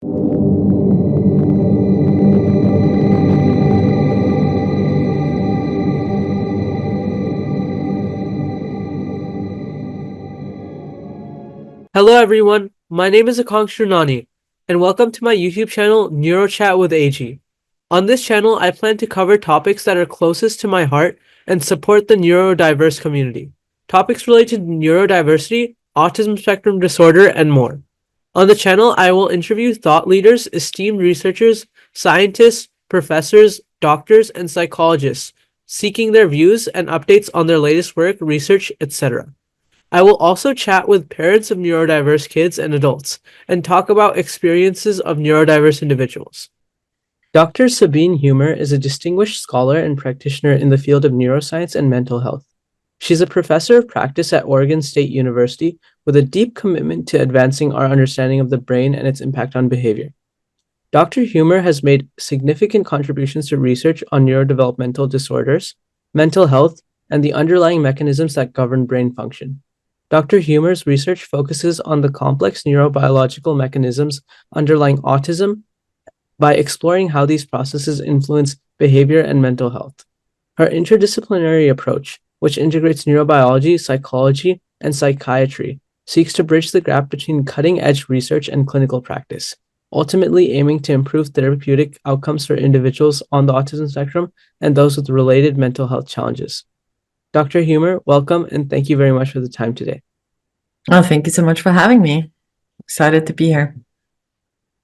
Hello everyone, my name is Akankshu Nani, and welcome to my YouTube channel Neuro Chat with AG. On this channel, I plan to cover topics that are closest to my heart and support the neurodiverse community. Topics related to neurodiversity, autism spectrum disorder, and more. On the channel, I will interview thought leaders, esteemed researchers, scientists, professors, doctors, and psychologists, seeking their views and updates on their latest work, research, etc. I will also chat with parents of neurodiverse kids and adults and talk about experiences of neurodiverse individuals. Dr. Sabine Huemer is a distinguished scholar and practitioner in the field of neuroscience and mental health. She's a professor of practice at Oregon State University with a deep commitment to advancing our understanding of the brain and its impact on behavior. Dr. Huemer has made significant contributions to research on neurodevelopmental disorders, mental health, and the underlying mechanisms that govern brain function. Dr. Huemer's research focuses on the complex neurobiological mechanisms underlying autism by exploring how these processes influence behavior and mental health. Her interdisciplinary approach, which integrates neurobiology, psychology, and psychiatry, seeks to bridge the gap between cutting-edge research and clinical practice, ultimately aiming to improve therapeutic outcomes for individuals on the autism spectrum and those with related mental health challenges. Dr. Huemer, welcome, and thank you very much for the time today. Oh, thank you so much for having me. Excited to be here.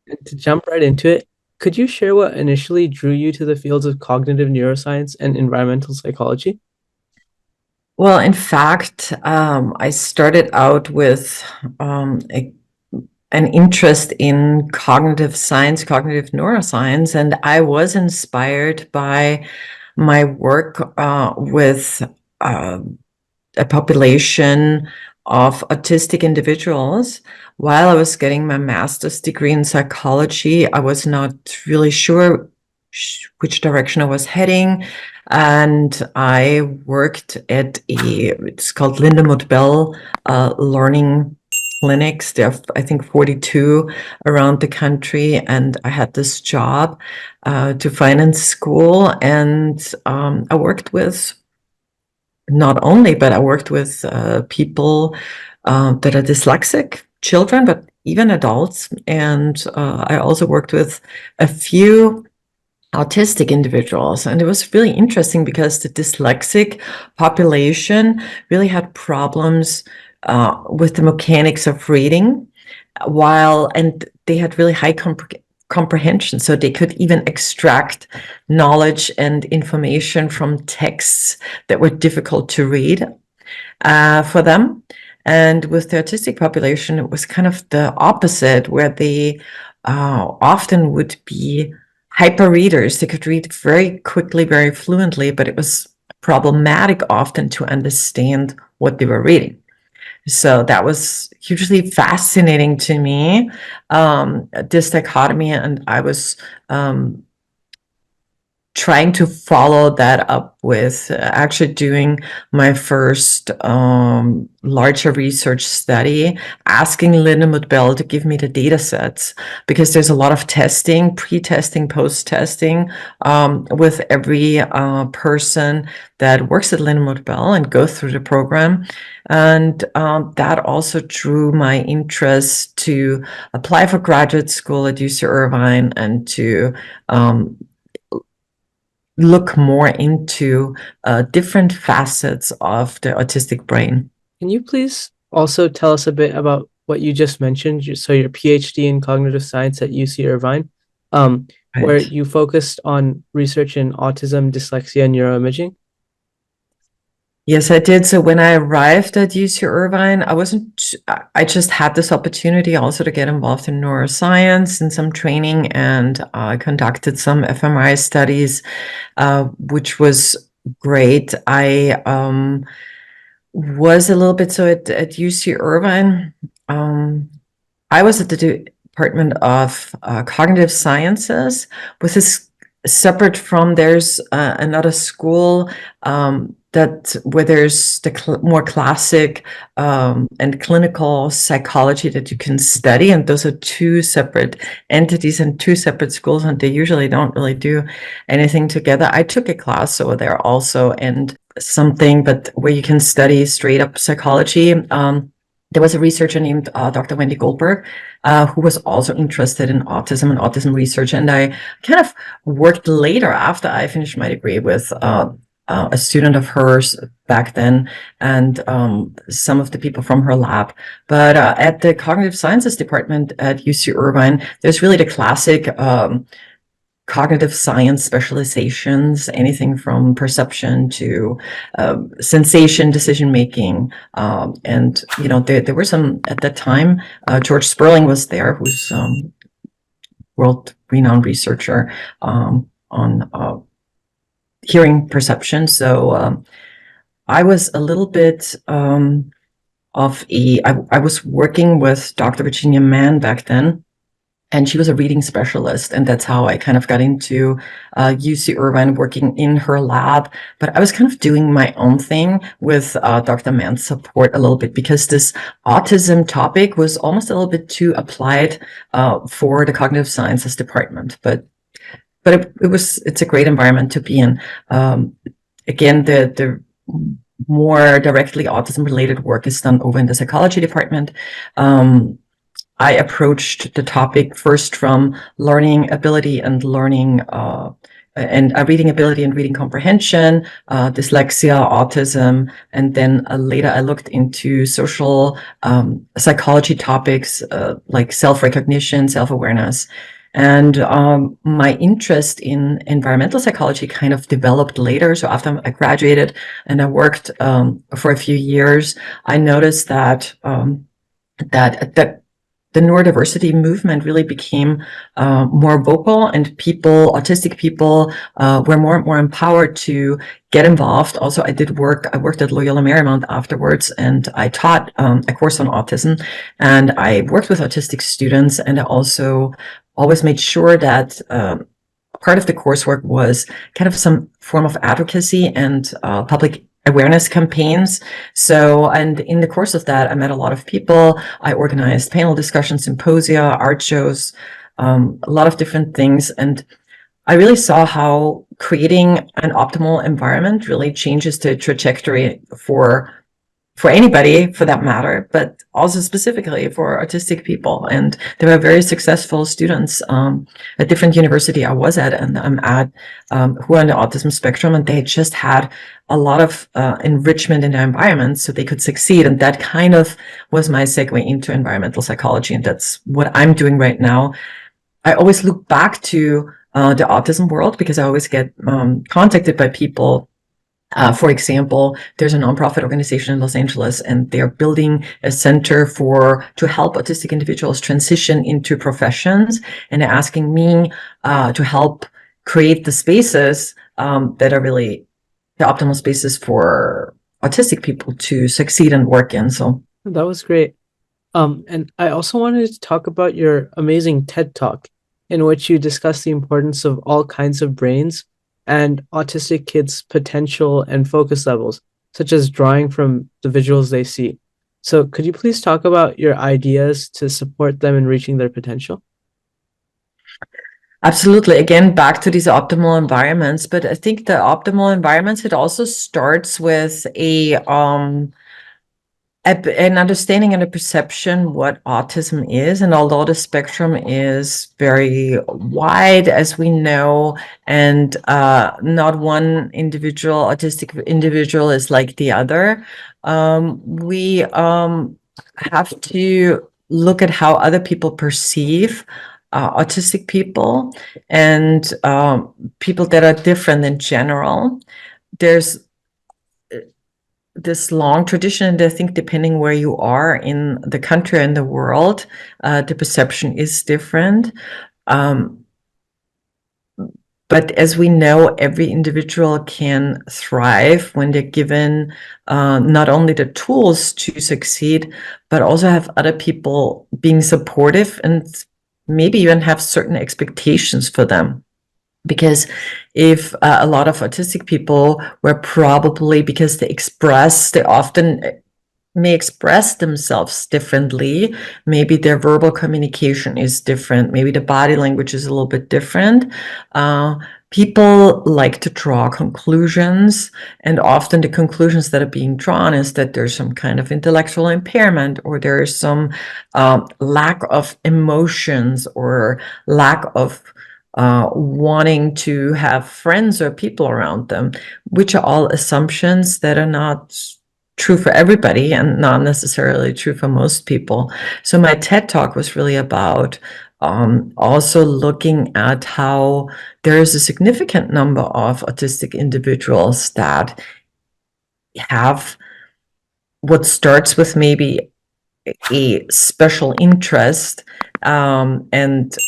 And to jump right into it, could you share what initially drew you to the fields of cognitive neuroscience and environmental psychology? Well, in fact, I started out with an interest in cognitive science, cognitive neuroscience, and I was inspired by my work with a population of autistic individuals. While I was getting my master's degree in psychology, I was not really sure which direction I was heading. And I worked at it's called Linda Bell learning clinics. There are, I think, 42 around the country. And I had this job to finance school. And I worked with not only, but I worked with people that are dyslexic, children, but even adults. And I also worked with a few autistic individuals. And it was really interesting because the dyslexic population really had problems with the mechanics of reading, and they had really high comprehension, so they could even extract knowledge and information from texts that were difficult to read for them. And with the autistic population, it was kind of the opposite, where they often would be hyper readers. They could read very quickly, very fluently, but it was problematic often to understand what they were reading. So that was hugely fascinating to me, this dichotomy, and I was trying to follow that up with actually doing my first larger research study, asking Linda Bell to give me the data sets, because there's a lot of testing, pre-testing, post-testing with every person that works at Linda Bell and go through the program. And that also drew my interest to apply for graduate school at UC Irvine and to look more into different facets of the autistic brain. Can you please also tell us a bit about what you just mentioned? So your PhD in cognitive science at UC Irvine, where you focused on research in autism, dyslexia, and neuroimaging? Yes, I did. So when I arrived at UC Irvine, I just had this opportunity also to get involved in neuroscience and some training, and I conducted some fMRI studies, which was great. I was a little bit, so at UC Irvine, I was at the Department of Cognitive Sciences with this separate from, there's another school that where there's the more classic and clinical psychology that you can study, and those are two separate entities and two separate schools, and they usually don't really do anything together. I took a class over there also, and something, but where you can study straight up psychology. There was a researcher named Dr. Wendy Goldberg, who was also interested in autism and autism research. And I kind of worked later, after I finished my degree, with a student of hers back then, and some of the people from her lab. But at the Cognitive Sciences department at UC Irvine, there's really the classic cognitive science specializations, anything from perception to sensation, decision making, and there were some at that time. George Sperling was there, who's world-renowned researcher on hearing perception. So I was a little bit I was working with Dr. Virginia Mann back then, and she was a reading specialist, and that's how I kind of got into UC Irvine, working in her lab. But I was kind of doing my own thing with Dr. Mann's support a little bit, because this autism topic was almost a little bit too applied for the cognitive sciences department. But it's a great environment to be in. Again, the more directly autism related work is done over in the psychology department. I approached the topic first from learning ability and learning and reading ability and reading comprehension, dyslexia, autism, and then later I looked into social psychology topics like self-recognition, self-awareness. And my interest in environmental psychology kind of developed later. So after I graduated and I worked for a few years, I noticed that the neurodiversity movement really became more vocal, and autistic people were more and more empowered to get involved. Also, I worked at Loyola Marymount afterwards, and I taught a course on autism, and I worked with autistic students, and I also always made sure that part of the coursework was kind of some form of advocacy and public awareness campaigns. So, and in the course of that, I met a lot of people. I organized panel discussions, symposia, art shows, a lot of different things. And I really saw how creating an optimal environment really changes the trajectory for anybody, for that matter, but also specifically for autistic people. And there were very successful students at different university I was at and I'm at, who are on the autism spectrum, and they just had a lot of enrichment in their environment so they could succeed. And that kind of was my segue into environmental psychology, and that's what I'm doing right now. I always look back to the autism world because I always get contacted by people. For example, there's a nonprofit organization in Los Angeles, and they're building a center to help autistic individuals transition into professions, and they're asking me to help create the spaces that are really the optimal spaces for autistic people to succeed and work in. So that was great. And I also wanted to talk about your amazing TED Talk, in which you discuss the importance of all kinds of brains and autistic kids' potential and focus levels, such as drawing from the visuals they see. So could you please talk about your ideas to support them in reaching their potential? Absolutely. Again, back to these optimal environments, but I think the optimal environments, it also starts with an understanding and a perception what autism is. And although the spectrum is very wide, as we know, and not one autistic individual is like the other, we have to look at how other people perceive autistic people and people that are different in general. There's this long tradition, and I think depending where you are in the country and the world, the perception is different. But as we know, every individual can thrive when they're given not only the tools to succeed, but also have other people being supportive and maybe even have certain expectations for them. Because if a lot of autistic people were probably, because they often may express themselves differently. Maybe their verbal communication is different. Maybe the body language is a little bit different. People like to draw conclusions, and often the conclusions that are being drawn is that there's some kind of intellectual impairment, or there is some lack of emotions, or lack of wanting to have friends or people around them, which are all assumptions that are not true for everybody and not necessarily true for most people. So my TED Talk was really about also looking at how there is a significant number of autistic individuals that have what starts with maybe a special interest, and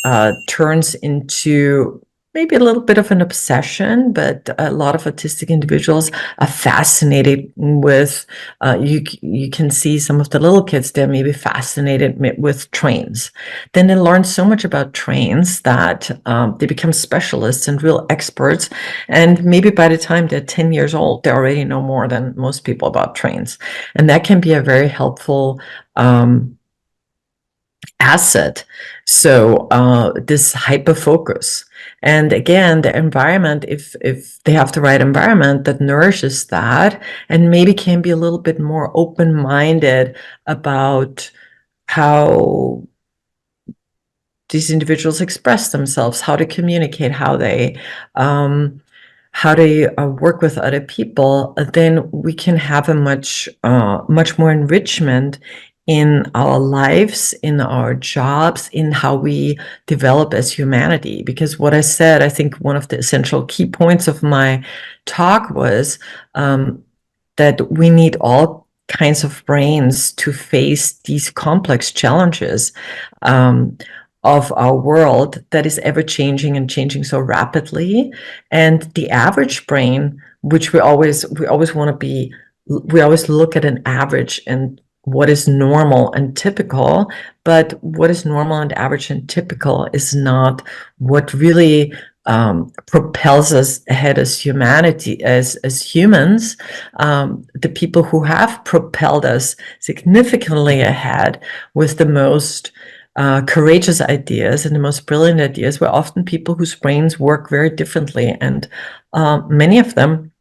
turns into maybe a little bit of an obsession, but a lot of autistic individuals are fascinated with, you can see some of the little kids, they're maybe fascinated with trains. Then they learn so much about trains that they become specialists and real experts. And maybe by the time they're 10 years old, they already know more than most people about trains. And that can be a very helpful asset. So this hyper focus, and again, the environment, if they have the right environment that nourishes that, and maybe can be a little bit more open-minded about how these individuals express themselves, how to communicate, how they work with other people, then we can have a much more enrichment in our lives, in our jobs, in how we develop as humanity. Because what I said, I think one of the essential key points of my talk was that we need all kinds of brains to face these complex challenges of our world that is ever changing and changing so rapidly. And the average brain, which we always want to be, we always look at an average and what is normal and typical, but what is normal and average and typical is not what really propels us ahead as humanity, as humans. The people who have propelled us significantly ahead with the most courageous ideas and the most brilliant ideas were often people whose brains work very differently, and many of them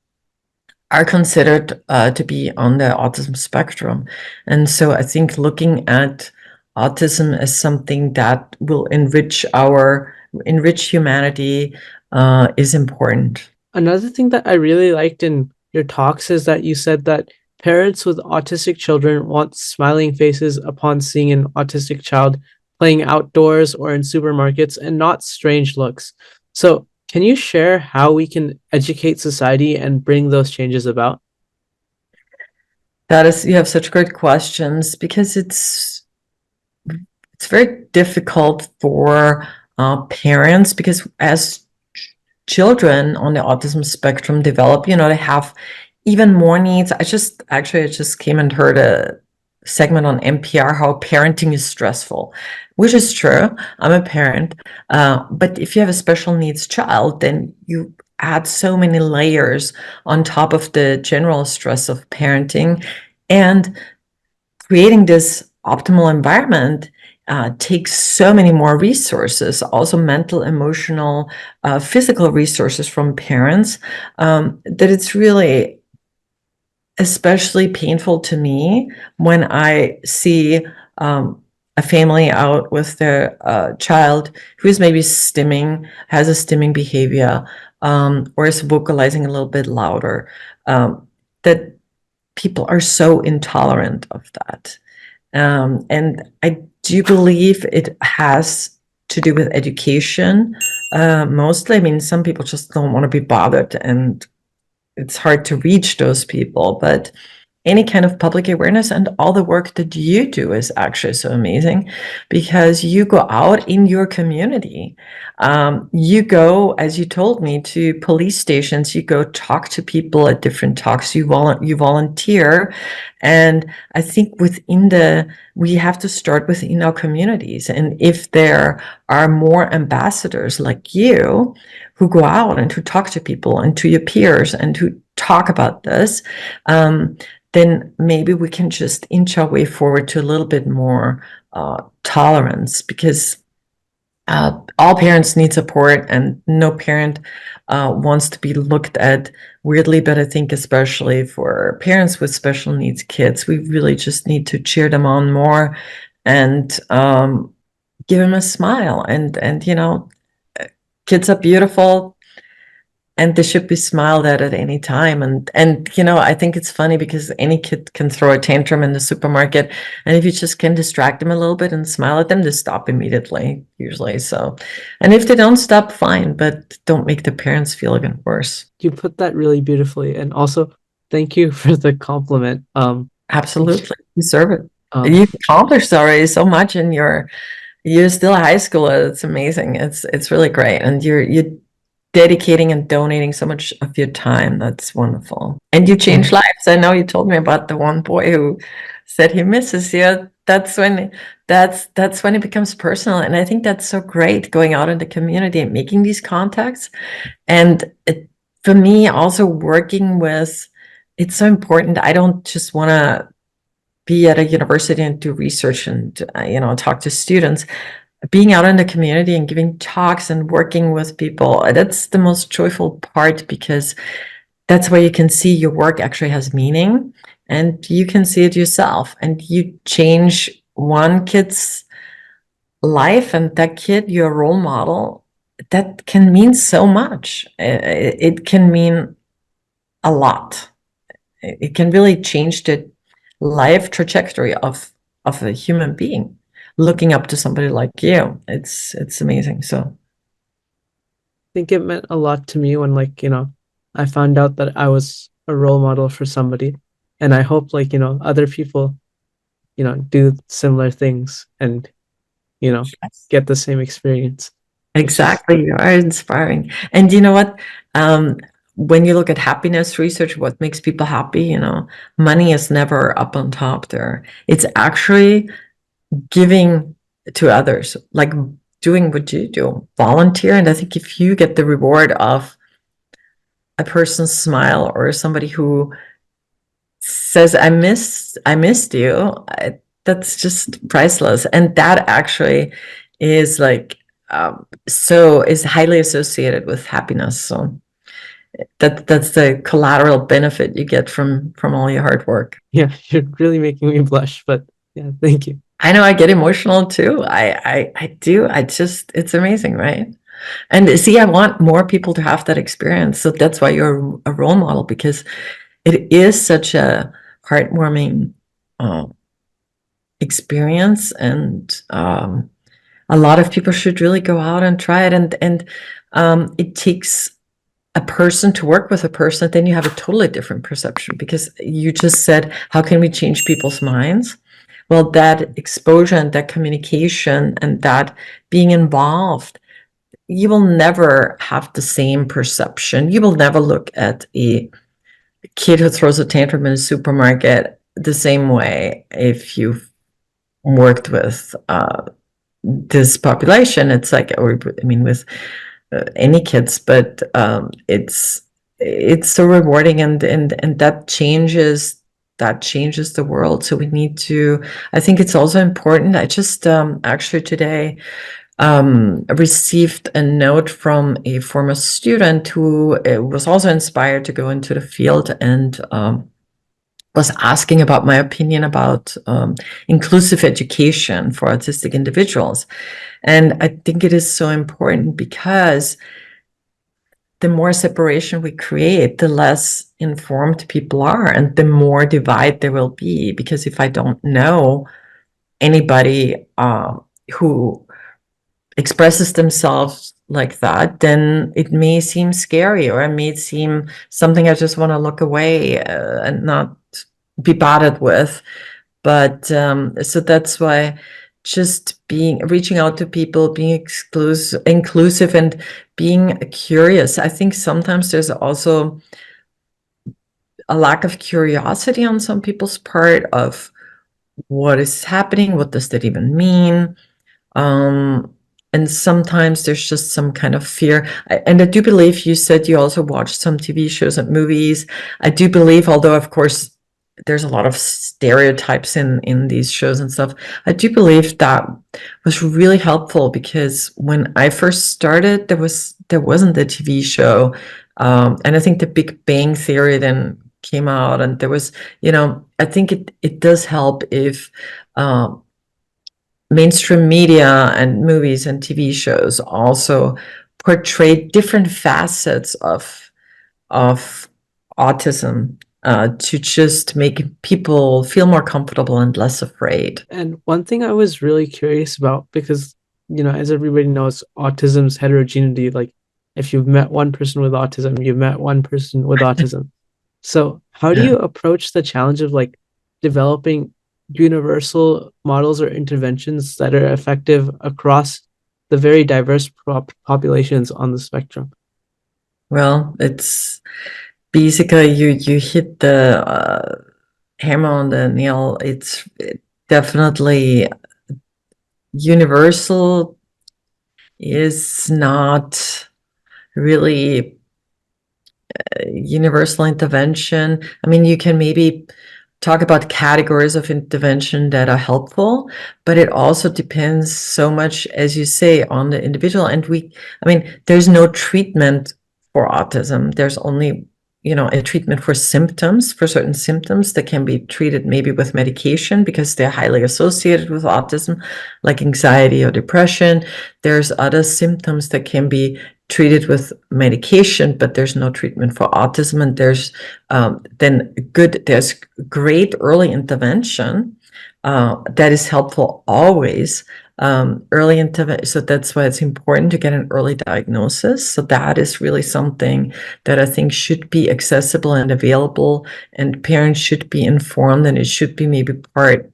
are considered to be on the autism spectrum. And so I think looking at autism as something that will enrich humanity is important. Another thing that I really liked in your talks is that you said that parents with autistic children want smiling faces upon seeing an autistic child playing outdoors or in supermarkets and not strange looks. So, can you share how we can educate society and bring those changes about? You have such great questions, because it's very difficult for parents, because as children on the autism spectrum develop, they have even more needs. I just came and heard a segment on NPR how parenting is stressful, which is true. I'm a parent, but if you have a special needs child, then you add so many layers on top of the general stress of parenting, and creating this optimal environment takes so many more resources, also mental, emotional, physical resources from parents, that it's really especially painful to me when I see a family out with their child who is maybe stimming, has a stimming behavior, or is vocalizing a little bit louder, that people are so intolerant of that. And I do believe it has to do with education, mostly. I mean, some people just don't want to be bothered, and it's hard to reach those people, but any kind of public awareness and all the work that you do is actually so amazing, because you go out in your community. You go, as you told me, to police stations, you go talk to people at different talks, you volunteer. And I think we have to start within our communities. And if there are more ambassadors like you who go out and who talk to people and to your peers and who talk about this, then maybe we can just inch our way forward to a little bit more tolerance, because all parents need support, and no parent wants to be looked at weirdly. But I think especially for parents with special needs kids, we really just need to cheer them on more and give them a smile. And kids are beautiful, and they should be smiled at any time. And I think it's funny because any kid can throw a tantrum in the supermarket, and if you just can distract them a little bit and smile at them, they stop immediately, usually. So, and if they don't stop, fine, but don't make the parents feel even worse. You put that really beautifully, and also thank you for the compliment. Absolutely, you deserve it. Um, You've accomplished already so much, and you're still a high schooler. It's amazing. It's really great, and you're dedicating and donating so much of your time. That's wonderful. And you change lives. I know you told me about the one boy who said he misses you. That's when it becomes personal. And I think that's so great, going out in the community and making these contacts. And for me, also working with, it's so important. I don't just want to be at a university and do research and talk to students. Being out in the community and giving talks and working with people, that's the most joyful part, because that's where you can see your work actually has meaning, and you can see it yourself, and you change one kid's life, and that kid, your role model, that can mean so much. It can mean a lot. It can really change the life trajectory of a human being. Looking up to somebody like you, it's amazing. So I think it meant a lot to me when, I found out that I was a role model for somebody, and I hope, other people, do similar things and, get the same experience. exactly, you are inspiring. And you know what? When you look at happiness research, what makes people happy, money is never up on top there. It's actually giving to others, like doing what you do, volunteer. And I think if you get the reward of a person's smile, or somebody who says, I missed you, that's just priceless. And that actually is is highly associated with happiness. So that's the collateral benefit you get from all your hard work. Yeah, you're really making me blush, but yeah, thank you. I know, I get emotional too. I do. It's amazing, right? And see, I want more people to have that experience. So that's why you're a role model, because it is such a heartwarming experience. And a lot of people should really go out and try it. And it takes a person to work with a person. Then you have a totally different perception, because you just said, how can we change people's minds? Well, that exposure and that communication and that being involved, you will never have the same perception. You will never look at a kid who throws a tantrum in a supermarket the same way if you've worked with this population. It's with any kids, but it's so rewarding, and that changes the world. So we need to, I think it's also important. I just actually today received a note from a former student who was also inspired to go into the field, and was asking about my opinion about inclusive education for autistic individuals. And I think it is so important, because the more separation we create, the less informed people are, and the more divide there will be. Because if I don't know anybody who expresses themselves like that, then it may seem scary, or it may seem something I just want to look away and not be bothered with. But so that's why just reaching out to people, being inclusive, and being curious. I think sometimes there's also a lack of curiosity on some people's part of what is happening. What does that even mean? and sometimes there's just some kind of fear. And I do believe you said you also watched some TV shows and movies. I do believe, although of course there's a lot of stereotypes in these shows and stuff, I do believe that was really helpful, because when I first started, there wasn't a TV show, and I think The Big Bang Theory then came out, and there was, I think it does help if mainstream media and movies and TV shows also portray different facets of autism, to just make people feel more comfortable and less afraid. And one thing I was really curious about, because, as everybody knows, autism's heterogeneity, like if you've met one person with autism, you've met one person with autism. So how do Yeah. you approach the challenge of like developing universal models or interventions that are effective across the very diverse populations on the spectrum? Well, it's basically you hit the hammer on the nail. It's definitely universal is not really universal intervention. I mean, you can maybe talk about categories of intervention that are helpful, but it also depends so much, as you say, on the individual. And there's no treatment for autism. There's only, a treatment for symptoms, for certain symptoms that can be treated maybe with medication because they're highly associated with autism, like anxiety or depression. There's other symptoms that can be treated with medication, but there's no treatment for autism. And there's there's great early intervention that is helpful always. Early intervention. So that's why it's important to get an early diagnosis. So that is really something that I think should be accessible and available, and parents should be informed, and it should be maybe part.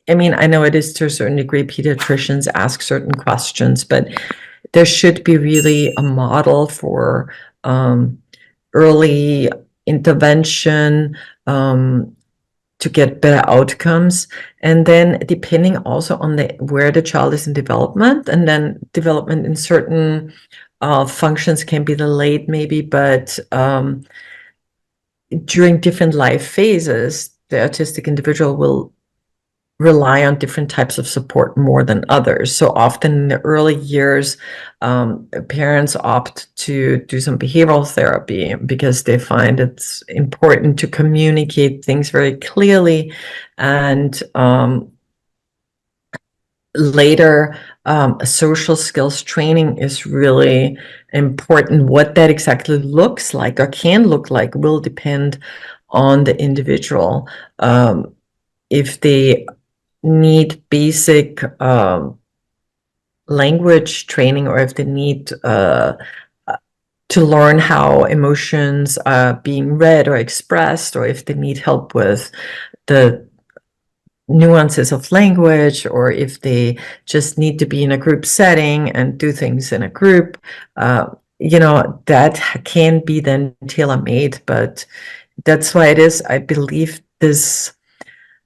I mean, I know it is to a certain degree, pediatricians ask certain questions, but there should be really a model for early intervention to get better outcomes. And then depending also on where the child is in development, and then development in certain functions can be delayed maybe, but during different life phases, the autistic individual will rely on different types of support more than others. So often in the early years, parents opt to do some behavioral therapy because they find it's important to communicate things very clearly. And later, social skills training is really important. What that exactly looks like or can look like will depend on the individual. If they need basic language training, or if they need to learn how emotions are being read or expressed, or if they need help with the nuances of language, or if they just need to be in a group setting and do things in a group, that can be then tailor-made. But that's why it is, I believe,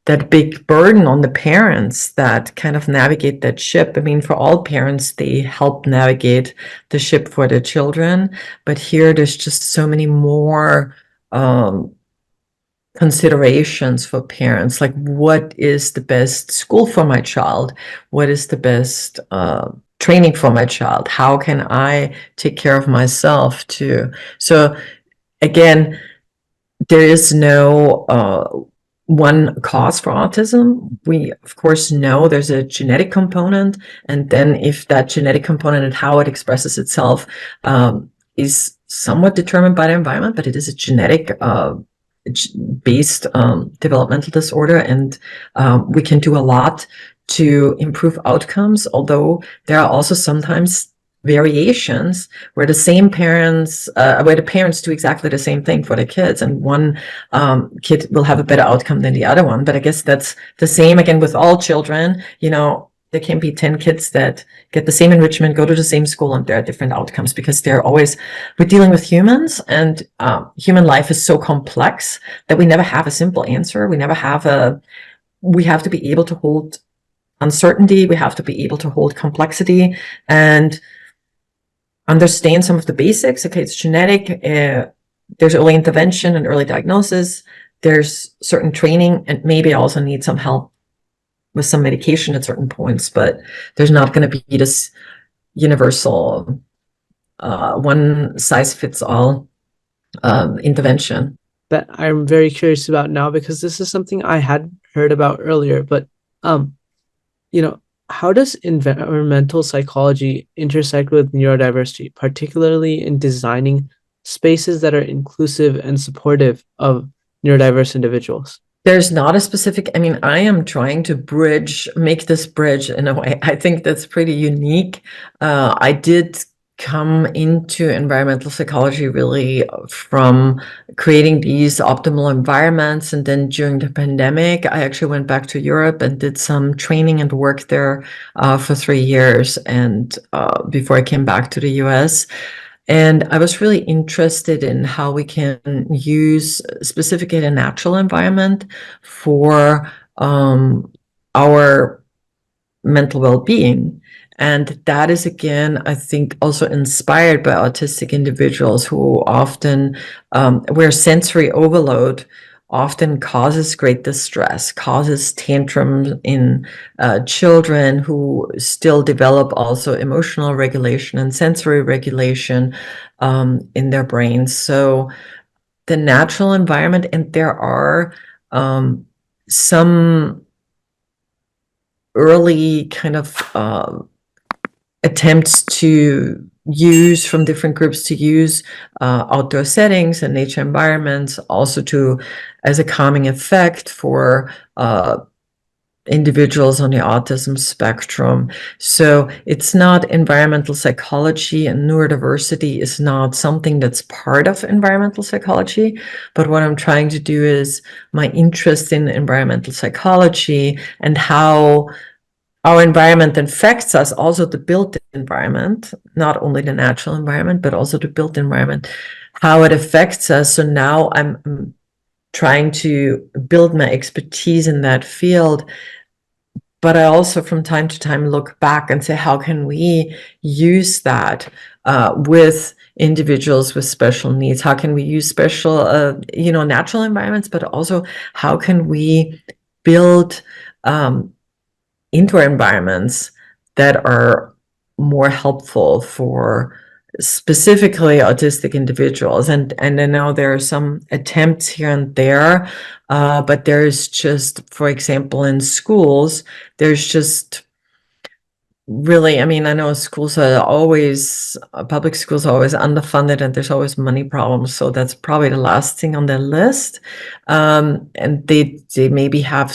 that big burden on the parents that kind of navigate that ship. I mean, for all parents, they help navigate the ship for their children, but here there's just so many more considerations for parents, like what is the best school for my child? What is the best training for my child? How can I take care of myself too? So again, there is no one cause for autism. We, of course, know there's a genetic component, and then if that genetic component and how it expresses itself is somewhat determined by the environment, but it is a genetic based developmental disorder, and we can do a lot to improve outcomes, although there are also sometimes variations where the parents do exactly the same thing for the kids, and one kid will have a better outcome than the other one. But I guess that's the same again with all children. There can be 10 kids that get the same enrichment, go to the same school, and there are different outcomes, because we're dealing with humans, and human life is so complex that we never have a simple answer. We have to be able to hold uncertainty. We have to be able to hold complexity and understand some of the basics. Okay, it's genetic. There's early intervention and early diagnosis. There's certain training, and maybe also need some help with some medication at certain points, but there's not going to be this universal one size fits all intervention. That I'm very curious about now, because this is something I had heard about earlier. But you know, how does environmental psychology intersect with neurodiversity, particularly in designing spaces that are inclusive and supportive of neurodiverse individuals? There's not a specific, I mean, I am trying to make this bridge in a way. I think that's pretty unique. I did come into environmental psychology really from creating these optimal environments. And then during the pandemic, I actually went back to Europe and did some training and work there for 3 years. And before I came back to the US. And I was really interested in how we can use specifically the natural environment for our mental well-being. And that is, again, I think, also inspired by autistic individuals who often, where sensory overload often causes great distress, causes tantrums in children who still develop also emotional regulation and sensory regulation in their brains. So the natural environment, and there are some early kind of attempts to use from different groups to use outdoor settings and nature environments also to as a calming effect for individuals on the autism spectrum. So it's not environmental psychology, and neurodiversity is not something that's part of environmental psychology. But what I'm trying to do is my interest in environmental psychology and how our environment affects us, also the built environment, not only the natural environment, but also the built environment, how it affects us. So now I'm trying to build my expertise in that field. But I also from time to time look back and say, how can we use that with individuals with special needs? How can we use special, natural environments, but also how can we build indoor environments that are more helpful for specifically autistic individuals. And I know there are some attempts here and there, but there's just, for example, in schools, there's just really, I mean, I know schools are always, public schools are always underfunded and there's always money problems. So that's probably the last thing on their list. And they maybe have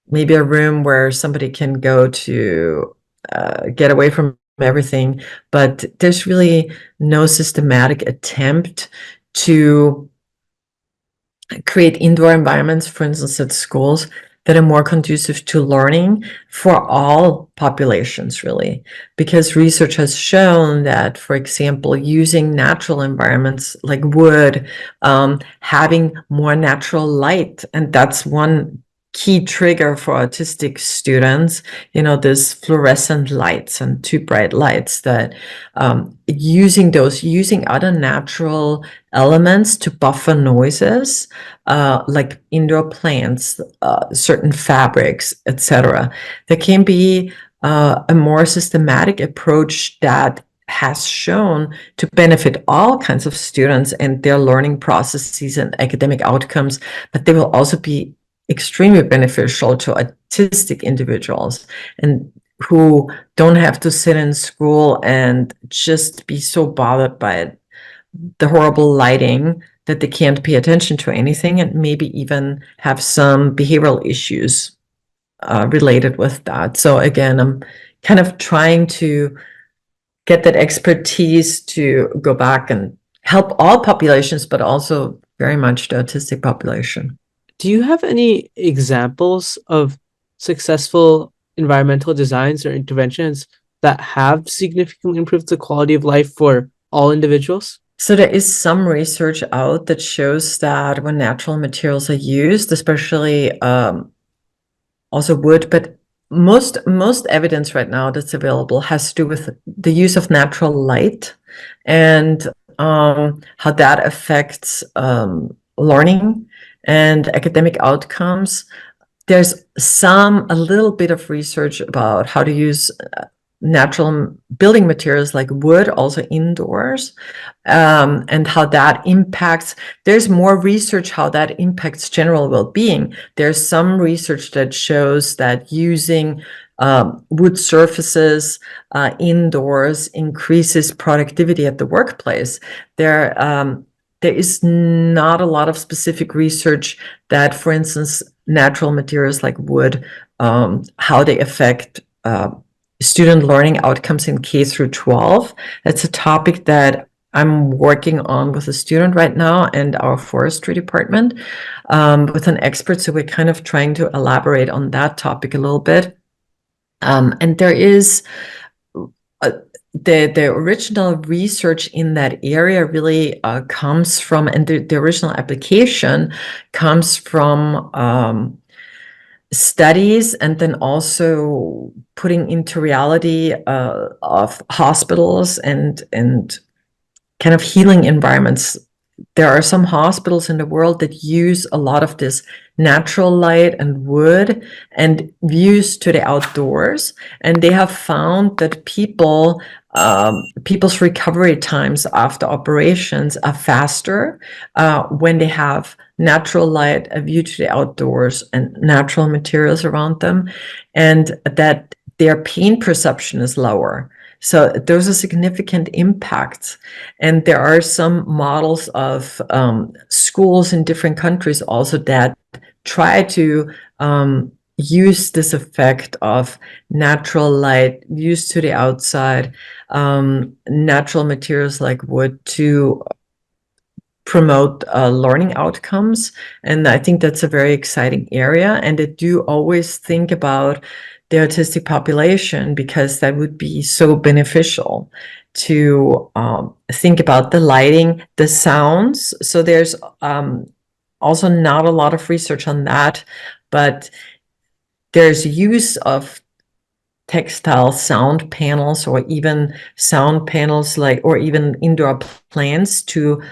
maybe a room where somebody can go to get away from everything, but there's really no systematic attempt to create indoor environments, for instance, at schools that are more conducive to learning for all populations, really. Because research has shown that, for example, using natural environments like wood, having more natural light, and that's one key trigger for autistic students, there's fluorescent lights and too bright lights that using other natural elements to buffer noises, like indoor plants, certain fabrics, etc. There can be a more systematic approach that has shown to benefit all kinds of students and their learning processes and academic outcomes, but they will also be extremely beneficial to autistic individuals and who don't have to sit in school and just be so bothered by the horrible lighting that they can't pay attention to anything and maybe even have some behavioral issues related with that. So again, I'm kind of trying to get that expertise to go back and help all populations, but also very much the autistic population. Do you have any examples of successful environmental designs or interventions that have significantly improved the quality of life for all individuals? So there is some research out that shows that when natural materials are used, especially also wood, but most evidence right now that's available has to do with the use of natural light and how that affects learning and academic outcomes. There's a little bit of research about how to use natural building materials like wood also indoors, and how that impacts. There's more research how that impacts general well-being. There's some research that shows that using wood surfaces indoors increases productivity at the workplace. There is not a lot of specific research that, for instance, natural materials like wood, how they affect student learning outcomes in K through 12. That's a topic that I'm working on with a student right now and our forestry department, with an expert. So we're kind of trying to elaborate on that topic a little bit. And there is the original research in that area really comes from, and the original application comes from studies, and then also putting into reality of hospitals and kind of healing environments. There are some hospitals in the world that use a lot of this natural light and wood and views to the outdoors, and they have found that people's recovery times after operations are faster when they have natural light, a view to the outdoors, and natural materials around them, and that their pain perception is lower. So those are significant impacts. And there are some models of schools in different countries also that try to use this effect of natural light, views to the outside, natural materials like wood to promote learning outcomes. And I think that's a very exciting area. And I do always think about the autistic population because that would be so beneficial to think about the lighting, the sounds. So there's also not a lot of research on that, but there's use of textile sound panels or even sound panels or even indoor plants to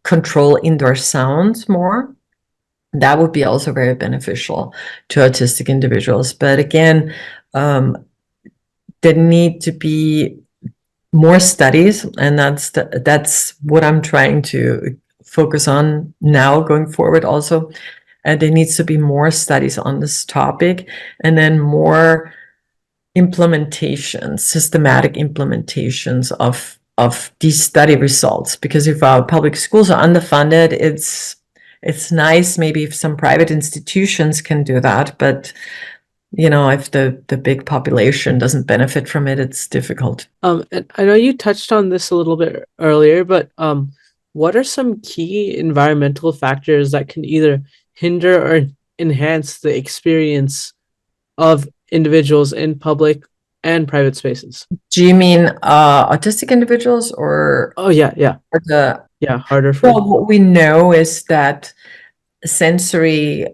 control indoor sounds more. That would be also very beneficial to autistic individuals. But again, there need to be more studies, and that's what I'm trying to focus on now going forward also. And there needs to be more studies on this topic, and then more implementations, systematic implementations of these study results. Because if our public schools are underfunded, it's nice maybe if some private institutions can do that, but if the big population doesn't benefit from it, it's difficult. And I know you touched on this a little bit earlier, but what are some key environmental factors that can either hinder or enhance the experience of individuals in public and private spaces? Do you mean autistic individuals or? Oh, yeah. Harder for. Well, what we know is that sensory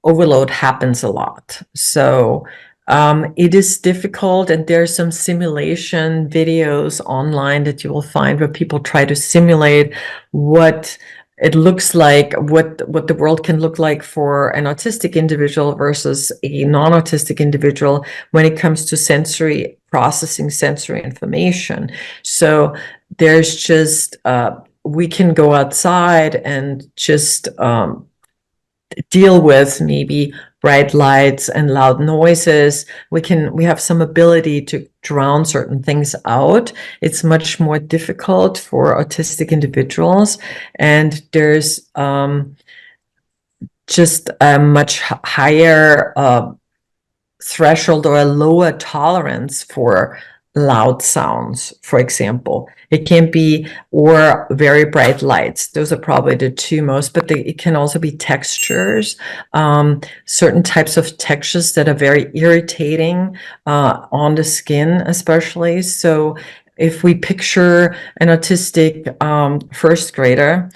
overload happens a lot. So it is difficult, and there's some simulation videos online that you will find where people try to simulate what it looks like, what the world can look like for an autistic individual versus a non-autistic individual when it comes to sensory processing, sensory information. So there's just we can go outside and just deal with maybe bright lights and loud noises. We have some ability to drown certain things out. It's much more difficult for autistic individuals, and there's just a much higher threshold or a lower tolerance for loud sounds, for example. It can be, or very bright lights. Those are probably the two most, but it can also be textures, certain types of textures that are very irritating on the skin, especially. So if we picture an autistic first grader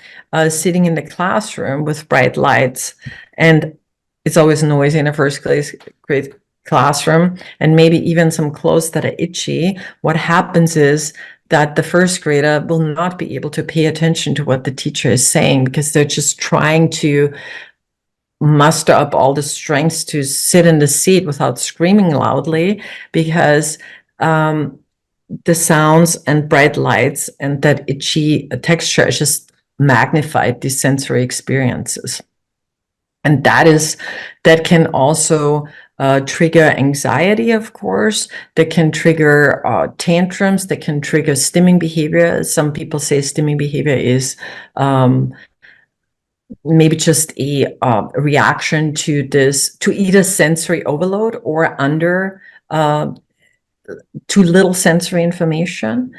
sitting in the classroom with bright lights, and it's always noisy in a first grade classroom and maybe even some clothes that are itchy, what happens is that the first grader will not be able to pay attention to what the teacher is saying because they're just trying to muster up all the strengths to sit in the seat without screaming loudly, because the sounds and bright lights and that itchy texture is just magnified these sensory experiences. And that can also trigger anxiety, of course. That can trigger tantrums. That can trigger stimming behavior. Some people say stimming behavior is maybe just a reaction to either sensory overload or under too little sensory information.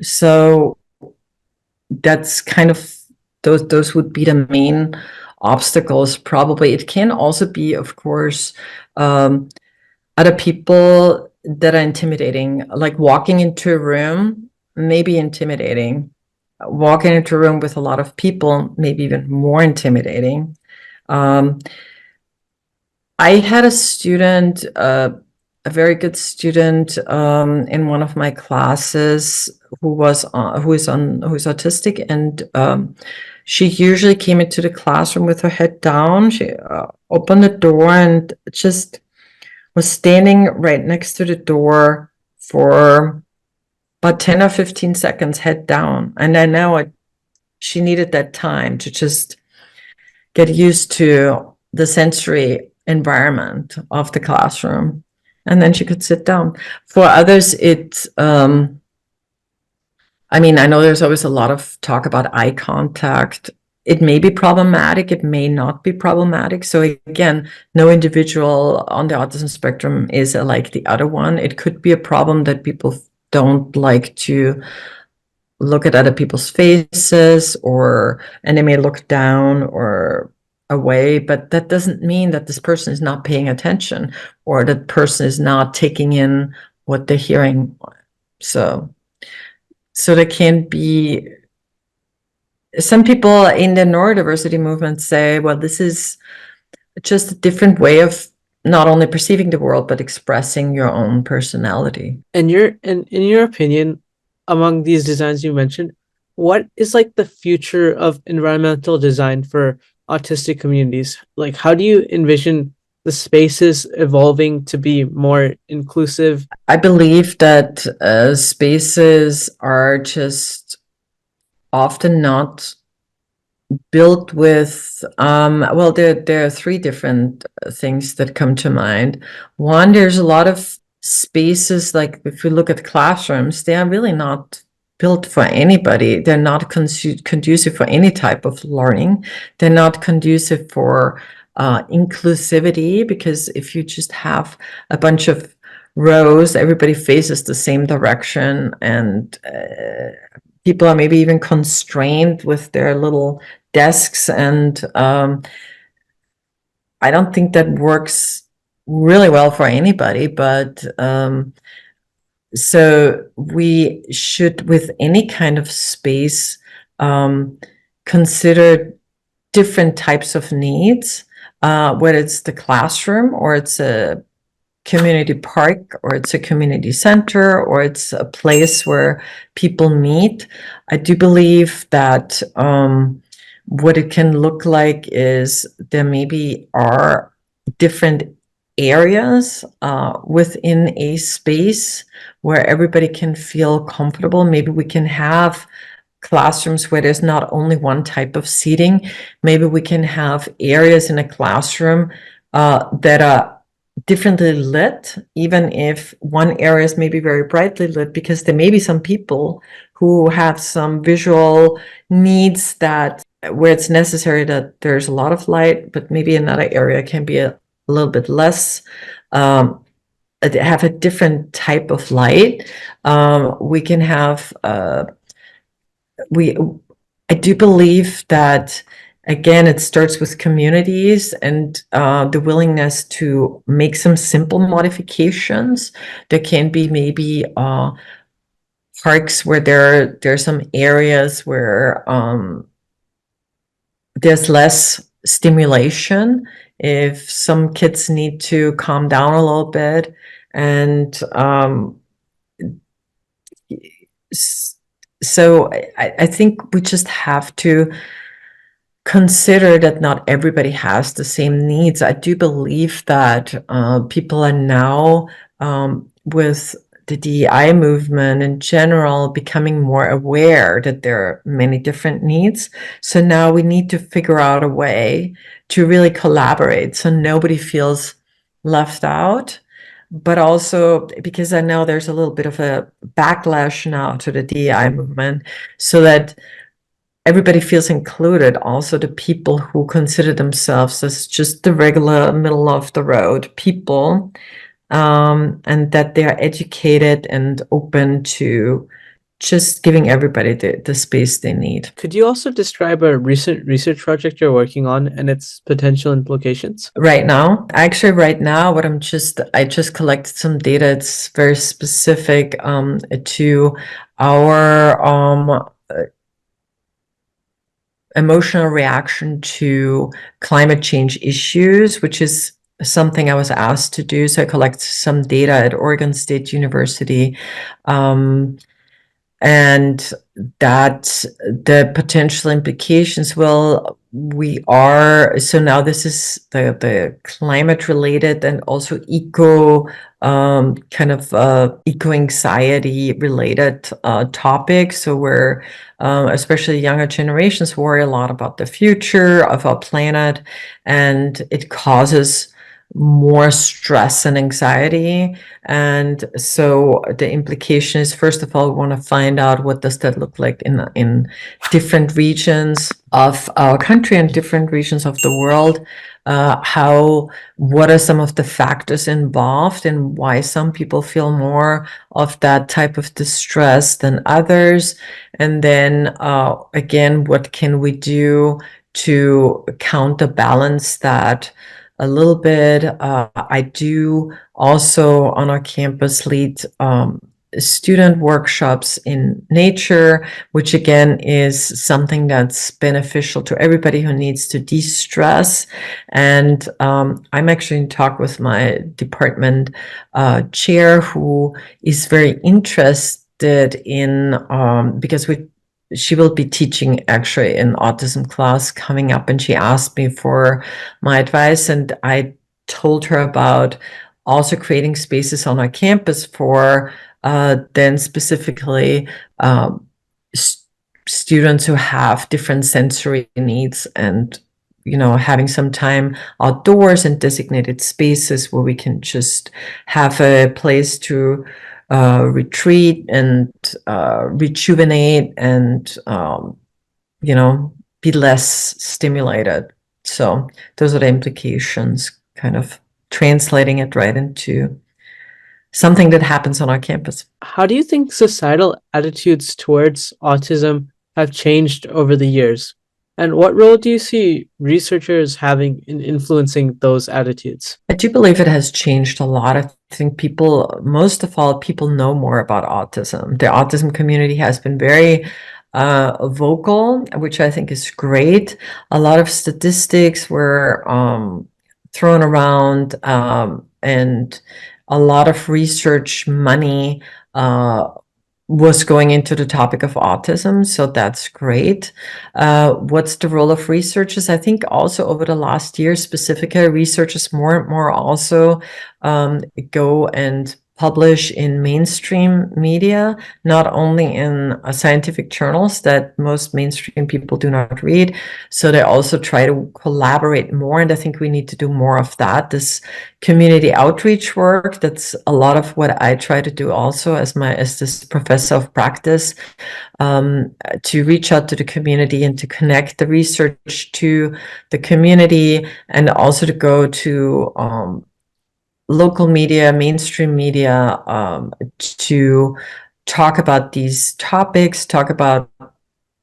So that's kind of those would be the main obstacles. Probably it can also be, of course, other people that are intimidating, like walking into a room may be intimidating. Walking into a room with a lot of people may be even more intimidating. I had a student, a very good student, in one of my classes who's autistic, and she usually came into the classroom with her head down. She opened the door and just was standing right next to the door for about 10 or 15 seconds, head down. And I know she needed that time to just get used to the sensory environment of the classroom. And then she could sit down. For others, I mean, I know there's always a lot of talk about eye contact. It may be problematic, it may not be problematic. So again, no individual on the autism spectrum is like the other one. It could be a problem that people don't like to look at other people's faces, and they may look down or away, but that doesn't mean that this person is not paying attention or that person is not taking in what they're hearing. So there can be some people in the neurodiversity movement say, well, this is just a different way of not only perceiving the world, but expressing your own personality. And in your opinion, among these designs you mentioned, what is like the future of environmental design for autistic communities? Like, how do you envision the spaces evolving to be more inclusive? I believe that spaces are just often not built with, well, there are three different things that come to mind. One, there's a lot of spaces, like if you look at classrooms, they are really not built for anybody. They're not conducive for any type of learning. They're not conducive for inclusivity, because if you just have a bunch of rows, everybody faces the same direction, and people are maybe even constrained with their little desks, and I don't think that works really well for anybody. But so we should, with any kind of space, consider different types of needs, whether it's the classroom or it's a community park or it's a community center or it's a place where people meet. I do believe that what it can look like is there maybe are different areas within a space where everybody can feel comfortable. Maybe we can have classrooms where there's not only one type of seating. Maybe we can have areas in a classroom that are differently lit, even if one area is maybe very brightly lit, because there may be some people who have some visual needs that where it's necessary that there's a lot of light, but maybe another area can be a little bit less, have a different type of light. We can have I do believe that, again, it starts with communities and the willingness to make some simple modifications. There can be maybe parks where there are some areas where there's less stimulation if some kids need to calm down a little bit. And so I think we just have to consider that not everybody has the same needs. I do believe that people are now, with the DEI movement in general, becoming more aware that there are many different needs. So now we need to figure out a way to really collaborate so nobody feels left out. But also because I know there's a little bit of a backlash now to the DEI movement, so that everybody feels included, also the people who consider themselves as just the regular middle of the road people, and that they are educated and open to just giving everybody the space they need. Could you also describe a recent research project you're working on and its potential implications? Right now, actually, right now, I just collected some data. It's very specific to our emotional reaction to climate change issues, which is something I was asked to do. So I collected some data at Oregon State University. And that the potential implications, well, so now this is the climate related and also kind of eco anxiety related topic. So we're especially younger generations worry a lot about the future of our planet, and it causes more stress and anxiety. And so the implication is, first of all, we want to find out what does that look like in different regions of our country and different regions of the world. What are some of the factors involved and why some people feel more of that type of distress than others? And then again, what can we do to counterbalance that a little bit? I do also on our campus lead student workshops in nature, which again is something that's beneficial to everybody who needs to de-stress. And I'm actually in talk with my department chair, who is very interested in, because she will be teaching actually an autism class coming up, and she asked me for my advice, and I told her about also creating spaces on our campus for then specifically students who have different sensory needs, and having some time outdoors and designated spaces where we can just have a place to retreat and rejuvenate and be less stimulated. So those are the implications, kind of translating it right into something that happens on our campus. How do you think societal attitudes towards autism have changed over the years? And what role do you see researchers having in influencing those attitudes? I do believe it has changed a lot. I think most of all, people know more about autism. The autism community has been very vocal, which I think is great. A lot of statistics were thrown around, and a lot of research money was going into the topic of autism, so that's great. What's the role of researchers? I think also over the last year, specifically, researchers more and more also go and publish in mainstream media, not only in scientific journals that most mainstream people do not read. So they also try to collaborate more, and I think we need to do more of that. This community outreach work, that's a lot of what I try to do also as this professor of practice, to reach out to the community and to connect the research to the community, and also to go to local media, mainstream media, to talk about these topics, talk about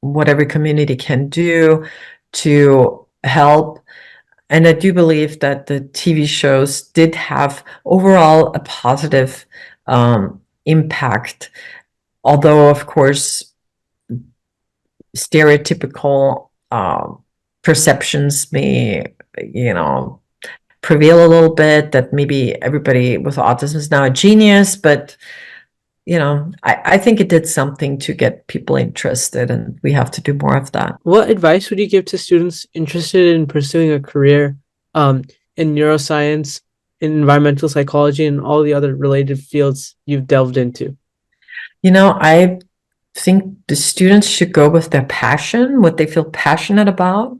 what every community can do to help. And I do believe that the TV shows did have overall a positive impact, although, of course, stereotypical perceptions may, prevail a little bit, that maybe everybody with autism is now a genius, but I think it did something to get people interested, and we have to do more of that. What advice would you give to students interested in pursuing a career in neuroscience, in environmental psychology, and all the other related fields you've delved into? I think the students should go with their passion, what they feel passionate about.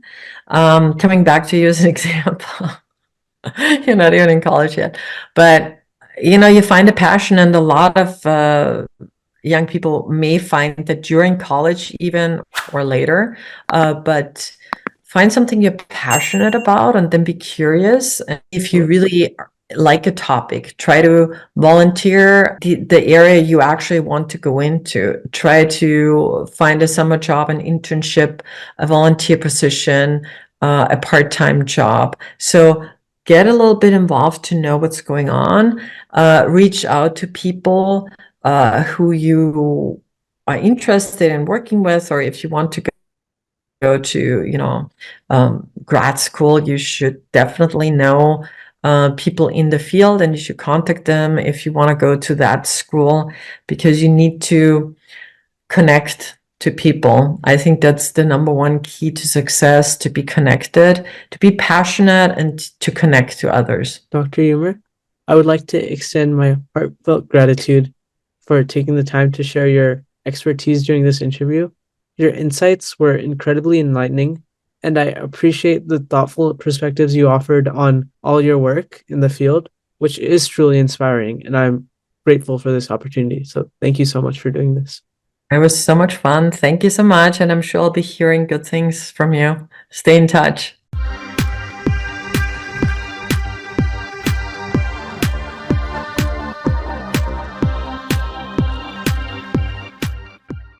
Coming back to you as an example, you're not even in college yet, but you find a passion, and a lot of young people may find that during college even or later, but find something you're passionate about and then be curious. And if you really like a topic, try to volunteer the area you actually want to go into. Try to find a summer job, an internship, a volunteer position, a part-time job. So get a little bit involved to know what's going on. Reach out to people who you are interested in working with, or if you want to go to grad school, you should definitely know people in the field, and you should contact them if you want to go to that school, because you need to connect to people. I think that's the number one key to success: to be connected, to be passionate, and to connect to others. Dr. Huemer, I would like to extend my heartfelt gratitude for taking the time to share your expertise during this interview. Your insights were incredibly enlightening, and I appreciate the thoughtful perspectives you offered on all your work in the field, which is truly inspiring, and I'm grateful for this opportunity. So thank you so much for doing this. It was so much fun. Thank you so much, and I'm sure I'll be hearing good things from you. Stay in touch.